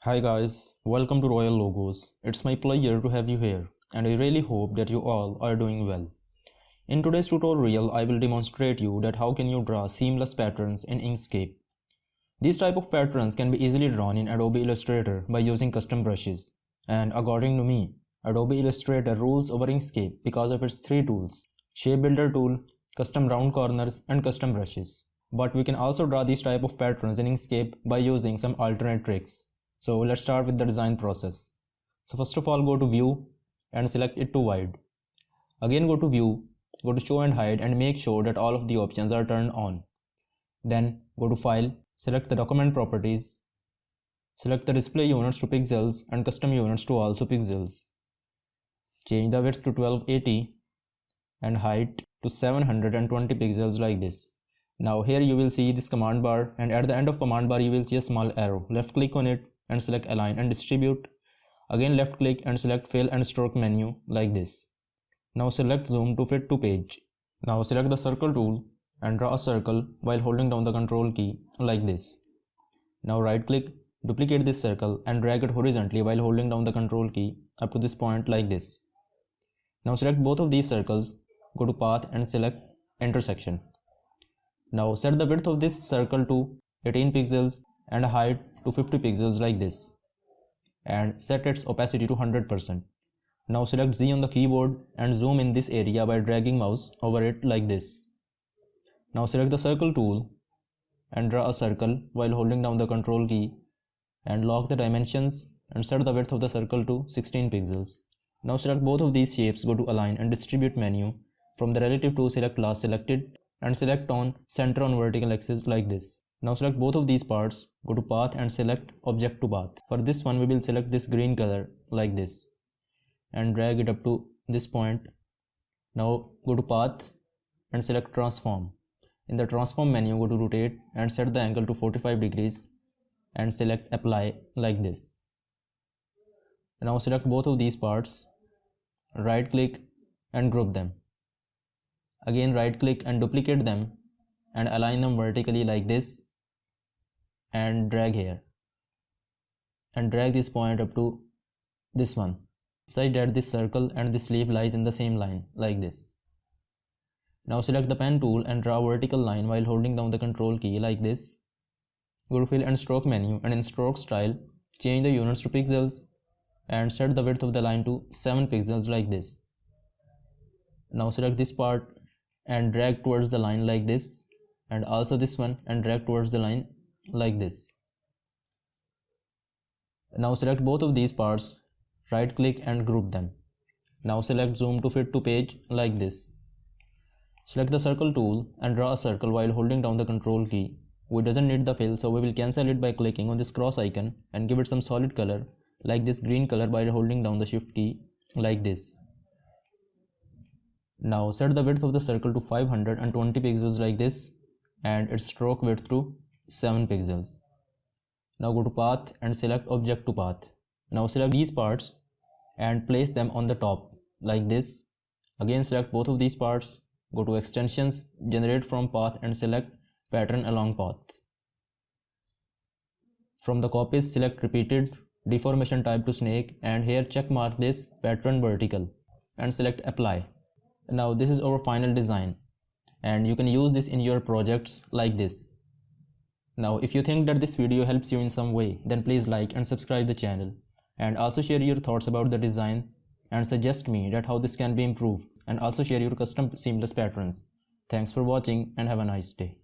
Hi guys, welcome to Royal Logos. It's my pleasure to have you here and I really hope that you all are doing well. In today's tutorial, I will demonstrate you that how can you draw seamless patterns in Inkscape. These type of patterns can be easily drawn in Adobe Illustrator by using custom brushes. And according to me, Adobe Illustrator rules over Inkscape because of its three tools: Shape Builder tool, custom round corners and custom brushes. But we can also draw these type of patterns in Inkscape by using some alternate tricks. So let's start with the design process. So first of all, go to view and select it to wide. Again go to view, go to show and hide and make sure that all of the options are turned on. Then go to file, select the document properties, select the display units to pixels and custom units to also pixels. Change the width to 1280 and height to 720 pixels like this. Now here you will see this command bar, and at the end of command bar you will see a small arrow. Left click on it and select align and distribute. Again left click and select fill and stroke menu like this. Now select zoom to fit to page. Now select the circle tool and draw a circle while holding down the control key like this. Now right click, duplicate this circle and drag it horizontally while holding down the control key up to this point like this. Now select both of these circles, go to path and select intersection. Now set the width of this circle to 18 pixels and height to 50 pixels like this, and set its opacity to 100%. Now select Z on the keyboard and zoom in this area by dragging mouse over it like this. Now select the circle tool and draw a circle while holding down the control key and lock the dimensions and set the width of the circle to 16 pixels. Now select both of these shapes, go to align and distribute menu. From the relative tool select last selected and select on center on vertical axis like this. Now select both of these parts, go to path and select object to path. For this one we will select this green color like this and drag it up to this point. Now go to path and select transform. In the transform menu go to rotate and set the angle to 45 degrees and select apply like this. Now select both of these parts, right click and group them. Again right click and duplicate them and align them vertically like this and drag here and drag this point up to this one. Decide that this circle and this leaf lies in the same line like this. Now select the pen tool and draw a vertical line while holding down the control key like this. Go to fill and stroke menu and in stroke style change the units to pixels and set the width of the line to 7 pixels like this. Now select this part and drag towards the line like this, and also this one and drag towards the line like this. Now select both of these parts, right click and group them. Now select zoom to fit to page like this. Select the circle tool and draw a circle while holding down the control key. We doesn't need the fill, so we will cancel it by clicking on this cross icon and give it some solid color like this green color by holding down the shift key like this. Now set the width of the circle to 520 pixels like this and its stroke width to 7 pixels. Now go to path and select object to path. Now select these parts and place them on the top like this. Again select both of these parts, go to extensions, generate from path and select pattern along path. From the copies select repeated, deformation type to snake, and here check mark this pattern vertical and select apply. Now this is our final design and you can use this in your projects like this. Now if you think that this video helps you in some way, then please like and subscribe the channel, and also share your thoughts about the design and suggest me that how this can be improved, and also share your custom seamless patterns. Thanks for watching and have a nice day.